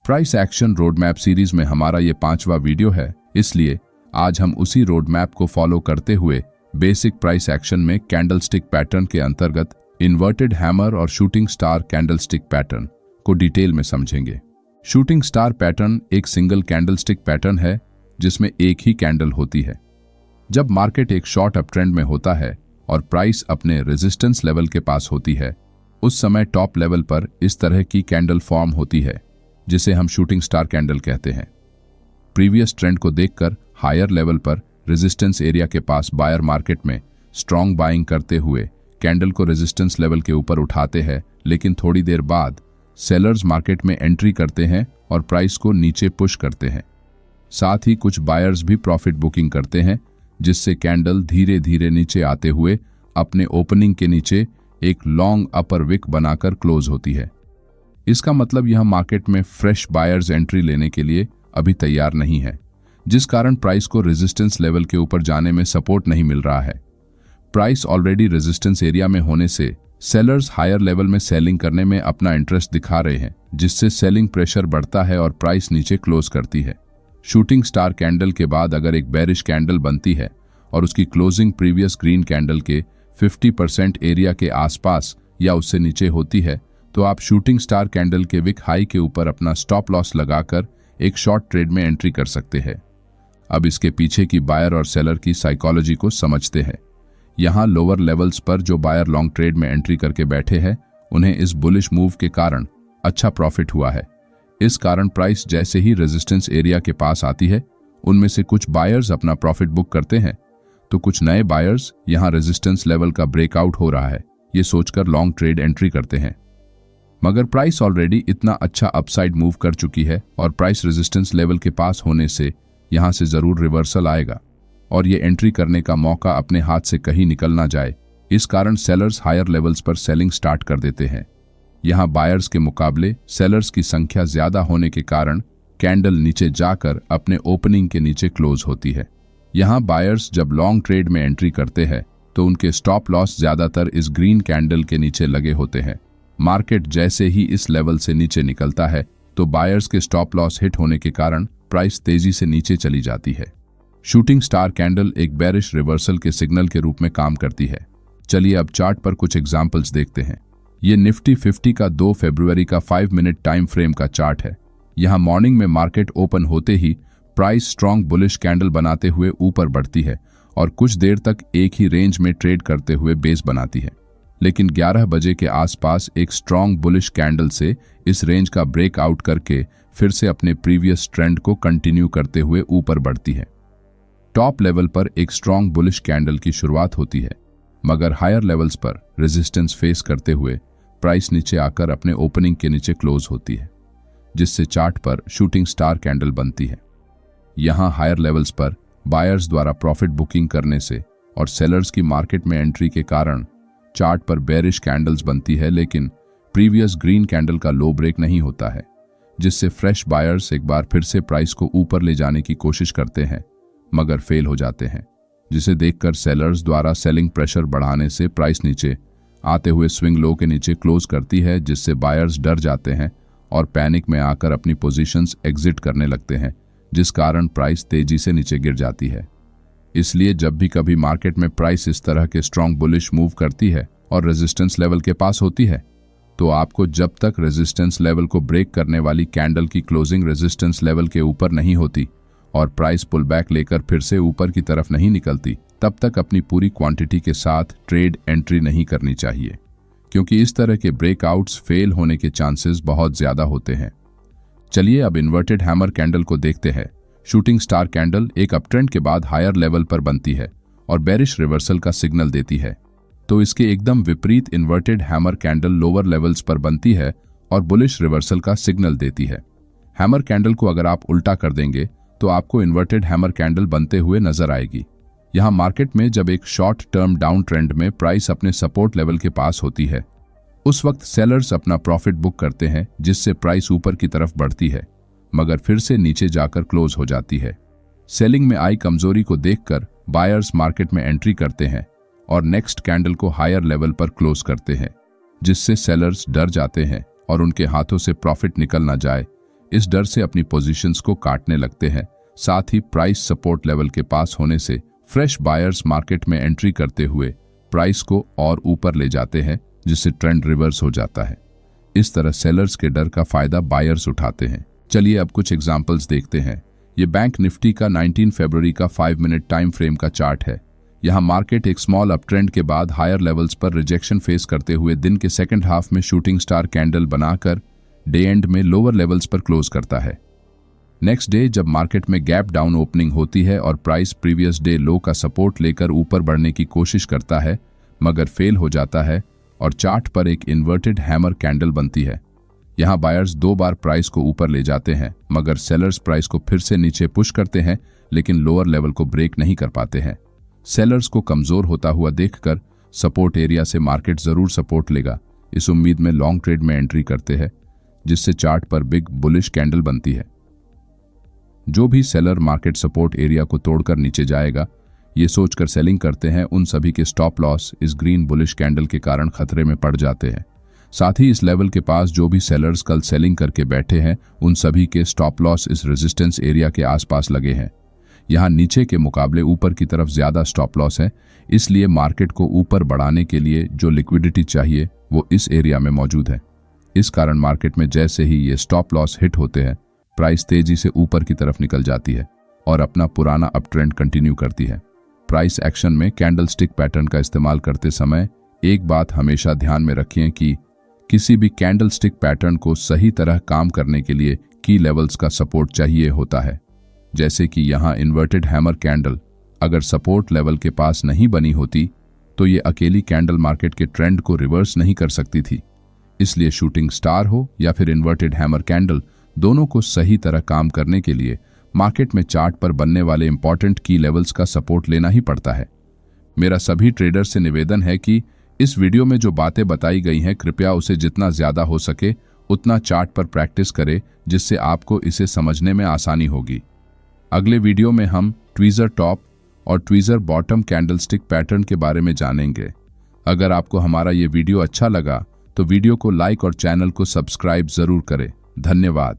Price action roadmap series में हमारा ये 5वां वीडियो है, इसलिए आज हम उसी रोडमैप को फॉलो करते हुए बेसिक प्राइस एक्शन में कैंडलस्टिक पैटर्न के अंतर्गत इन्वर्टेड हैमर और शूटिंग स्टार कैंडलस्टिक पैटर्न को डिटेल में समझेंगे। शूटिंग स्टार पैटर्न एक सिंगल कैंडलस्टिक पैटर्न है जिसमें एक ही कैंडल होती है। जब मार्केट एक शॉर्ट अप ट्रेंड में होता है और प्राइस अपने रेजिस्टेंस लेवल के पास होती है, उस समय टॉप लेवल पर इस तरह की कैंडल फॉर्म होती है जिसे हम शूटिंग स्टार कैंडल कहते हैं। प्रीवियस ट्रेंड को देखकर हायर लेवल पर रेजिस्टेंस एरिया के पास बायर मार्केट में स्ट्रॉन्ग बाइंग करते हुए कैंडल को रेजिस्टेंस लेवल के ऊपर उठाते हैं, लेकिन थोड़ी देर बाद सेलर्स मार्केट में एंट्री करते हैं और प्राइस को नीचे पुश करते हैं। साथ ही कुछ बायर्स भी प्रॉफिट बुकिंग करते हैं, जिससे कैंडल धीरे धीरे नीचे आते हुए अपने ओपनिंग के नीचे एक लॉन्ग अपर विक बनाकर क्लोज होती है। इसका मतलब यह मार्केट में फ्रेश बायर्स एंट्री लेने के लिए अभी तैयार नहीं है, जिस कारण प्राइस को रेजिस्टेंस लेवल के ऊपर जाने में सपोर्ट नहीं मिल रहा है। प्राइस ऑलरेडी रेजिस्टेंस एरिया में होने से सेलर्स हायर लेवल में सेलिंग करने में अपना इंटरेस्ट दिखा रहे हैं, जिससे सेलिंग प्रेशर बढ़ता है और प्राइस नीचे क्लोज करती है। शूटिंग स्टार कैंडल के बाद अगर एक बेरिश कैंडल बनती है और उसकी क्लोजिंग प्रीवियस ग्रीन कैंडल के 50% एरिया के आसपास या उससे नीचे होती है, तो आप शूटिंग स्टार कैंडल के विक हाई के ऊपर अपना स्टॉप लॉस लगाकर एक शॉर्ट ट्रेड में एंट्री कर सकते हैं। अब इसके पीछे की बायर और सेलर की साइकोलॉजी को समझते हैं। यहाँ लोअर लेवल्स पर जो बायर लॉन्ग ट्रेड में एंट्री करके बैठे हैं, उन्हें इस बुलिश मूव के कारण अच्छा प्रॉफिट हुआ है। इस कारण प्राइस जैसे ही रेजिस्टेंस एरिया के पास आती है, उनमें से कुछ बायर्स अपना प्रॉफिट बुक करते हैं, तो कुछ नए बायर्स यहाँ रेजिस्टेंस लेवल का ब्रेकआउट हो रहा है ये सोचकर लॉन्ग ट्रेड एंट्री करते हैं। मगर प्राइस ऑलरेडी इतना अच्छा अपसाइड मूव कर चुकी है और प्राइस रेजिस्टेंस लेवल के पास होने से यहाँ से जरूर रिवर्सल आएगा और ये एंट्री करने का मौका अपने हाथ से कहीं निकल ना जाए। इस कारण सेलर्स हायर लेवल्स पर सेलिंग स्टार्ट कर देते हैं। यहाँ बायर्स के मुकाबले सेलर्स की संख्या ज्यादा होने के कारण कैंडल नीचे जाकर अपने ओपनिंग के नीचे क्लोज होती है। यहाँ बायर्स जब लॉन्ग ट्रेड में एंट्री करते हैं तो उनके स्टॉप लॉस ज्यादातर इस ग्रीन कैंडल के नीचे लगे होते हैं। मार्केट जैसे ही इस लेवल से नीचे निकलता है तो बायर्स के स्टॉप लॉस हिट होने के कारण प्राइस तेजी से नीचे चली जाती है। शूटिंग स्टार कैंडल एक बेरिश रिवर्सल के सिग्नल के रूप में काम करती है। चलिए अब चार्ट पर कुछ एग्जांपल्स देखते हैं। ये निफ्टी 50 का 2 फरवरी का 5 मिनट टाइम फ्रेम का चार्ट है। यहाँ मॉर्निंग में मार्केट ओपन होते ही प्राइस स्ट्रॉन्ग बुलिश कैंडल बनाते हुए ऊपर बढ़ती है और कुछ देर तक एक ही रेंज में ट्रेड करते हुए बेस बनाती है, लेकिन 11 बजे के आसपास एक स्ट्रॉन्ग बुलिश कैंडल से इस रेंज का ब्रेकआउट करके फिर से अपने प्रीवियस ट्रेंड को कंटिन्यू करते हुए ऊपर बढ़ती है। टॉप लेवल पर एक स्ट्रॉन्ग बुलिश कैंडल की शुरुआत होती है, मगर हायर लेवल्स पर रेजिस्टेंस फेस करते हुए प्राइस नीचे आकर अपने ओपनिंग के नीचे क्लोज होती है, जिससे चार्ट पर शूटिंग स्टार कैंडल बनती है। यहाँ हायर लेवल्स पर बायर्स द्वारा प्रॉफिट बुकिंग करने से और सेलर्स की मार्केट में एंट्री के कारण चार्ट पर बेरिश कैंडल्स बनती है, लेकिन प्रीवियस ग्रीन कैंडल का लो ब्रेक नहीं होता है, जिससे फ्रेश बायर्स एक बार फिर से प्राइस को ऊपर ले जाने की कोशिश करते हैं मगर फेल हो जाते हैं, जिसे देखकर सेलर्स द्वारा सेलिंग प्रेशर बढ़ाने से प्राइस नीचे आते हुए स्विंग लो के नीचे क्लोज करती है, जिससे बायर्स डर जाते हैं और पैनिक में आकर अपनी पोजीशंस एग्जिट करने लगते हैं, जिस कारण प्राइस तेजी से नीचे गिर जाती है। इसलिए जब भी कभी मार्केट में प्राइस इस तरह के स्ट्रॉन्ग बुलिश मूव करती है और रेजिस्टेंस लेवल के पास होती है, तो आपको जब तक रेजिस्टेंस लेवल को ब्रेक करने वाली कैंडल की क्लोजिंग रेजिस्टेंस लेवल के ऊपर नहीं होती और प्राइस पुल बैक लेकर फिर से ऊपर की तरफ नहीं निकलती, तब तक अपनी पूरी क्वांटिटी के साथ ट्रेड एंट्री नहीं करनी चाहिए, क्योंकि इस तरह के ब्रेकआउट्स फेल होने के चांसेस बहुत ज्यादा होते हैं। चलिए अब इन्वर्टेड हैमर कैंडल को देखते हैं। शूटिंग स्टार कैंडल एक अपट्रेंड के बाद हायर लेवल पर बनती है और बेरिश रिवर्सल का सिग्नल देती है, तो इसके एकदम विपरीत inverted hammer candle lower levels पर बनती है और बुलिश रिवर्सल का सिग्नल देती है। हैमर कैंडल को अगर आप उल्टा कर देंगे तो आपको इन्वर्टेड हैमर कैंडल बनते हुए नजर आएगी। यहाँ मार्केट में जब एक शॉर्ट टर्म डाउन ट्रेंड में प्राइस अपने सपोर्ट लेवल के पास होती है, उस वक्त सेलर्स अपना प्रॉफिट बुक करते हैं, जिससे प्राइस ऊपर की तरफ बढ़ती है मगर फिर से नीचे जाकर क्लोज हो जाती है। सेलिंग में आई कमजोरी को देखकर बायर्स मार्केट में एंट्री करते हैं और नेक्स्ट कैंडल को हायर लेवल पर क्लोज करते हैं, जिससे सेलर्स डर जाते हैं और उनके हाथों से प्रॉफिट निकल ना जाए, इस डर से अपनी पोजीशंस को काटने लगते हैं। साथ ही प्राइस सपोर्ट लेवल के पास होने से फ्रेश बायर्स मार्केट में एंट्री करते हुए प्राइस को और ऊपर ले जाते हैं, जिससे ट्रेंड रिवर्स हो जाता है। इस तरह सेलर्स के डर का फायदा बायर्स उठाते हैं। चलिए अब कुछ एग्जांपल्स देखते हैं। ये बैंक निफ्टी का 19 फरवरी का 5 मिनट टाइम फ्रेम का चार्ट है। यहाँ मार्केट एक स्मॉल अप ट्रेंड के बाद हायर लेवल्स पर रिजेक्शन फेस करते हुए दिन के सेकंड हाफ में शूटिंग स्टार कैंडल बनाकर डे एंड में लोअर लेवल्स पर क्लोज करता है। नेक्स्ट डे जब मार्केट में गैप डाउन ओपनिंग होती है और प्राइस प्रीवियस डे लो का सपोर्ट लेकर ऊपर बढ़ने की कोशिश करता है, मगर फेल हो जाता है और चार्ट पर एक इन्वर्टेड हैमर कैंडल बनती है। यहाँ बायर्स 2 बार प्राइस को ऊपर ले जाते हैं, मगर सेलर्स प्राइस को फिर से नीचे पुश करते हैं, लेकिन लोअर लेवल को ब्रेक नहीं कर पाते हैं। सेलर्स को कमजोर होता हुआ देखकर सपोर्ट एरिया से मार्केट जरूर सपोर्ट लेगा, इस उम्मीद में लॉन्ग ट्रेड में एंट्री करते हैं, जिससे चार्ट पर बिग बुलिश कैंडल बनती है। जो भी सेलर मार्केट सपोर्ट एरिया को तोड़कर नीचे जाएगा, ये सोचकर सेलिंग करते हैं, उन सभी के स्टॉप लॉस इस ग्रीन बुलिश कैंडल के कारण खतरे में पड़ जाते हैं। साथ ही इस लेवल के पास जो भी सेलर्स कल सेलिंग करके बैठे हैं, उन सभी के स्टॉप लॉस इस रेजिस्टेंस एरिया के आसपास लगे हैं। यहाँ नीचे के मुकाबले ऊपर की तरफ ज्यादा स्टॉप लॉस है, इसलिए मार्केट को ऊपर बढ़ाने के लिए जो लिक्विडिटी चाहिए वो इस एरिया में मौजूद है। इस कारण मार्केट में जैसे ही ये स्टॉप लॉस हिट होते हैं, प्राइस तेजी से ऊपर की तरफ निकल जाती है और अपना पुराना अप ट्रेंड कंटिन्यू करती है। प्राइस एक्शन में कैंडल स्टिक पैटर्न का इस्तेमाल करते समय एक बात हमेशा ध्यान में रखें कि किसी भी कैंडल स्टिक पैटर्न को सही तरह काम करने के लिए की लेवल्स का सपोर्ट चाहिए होता है। जैसे कि यहाँ इन्वर्टेड हैमर कैंडल अगर सपोर्ट लेवल के पास नहीं बनी होती तो ये अकेली कैंडल मार्केट के ट्रेंड को रिवर्स नहीं कर सकती थी। इसलिए शूटिंग स्टार हो या फिर इन्वर्टेड हैमर कैंडल, दोनों को सही तरह काम करने के लिए मार्केट में चार्ट पर बनने वाले इंपॉर्टेंट की लेवल्स का सपोर्ट लेना ही पड़ता है। मेरा सभी ट्रेडर्स से निवेदन है कि इस वीडियो में जो बातें बताई गई हैं, कृपया उसे जितना ज्यादा हो सके उतना चार्ट पर प्रैक्टिस करें, जिससे आपको इसे समझने में आसानी होगी। अगले वीडियो में हम ट्वीजर टॉप और ट्वीजर बॉटम कैंडलस्टिक पैटर्न के बारे में जानेंगे। अगर आपको हमारा ये वीडियो अच्छा लगा तो वीडियो को लाइक और चैनल को सब्सक्राइब जरूर करें। धन्यवाद।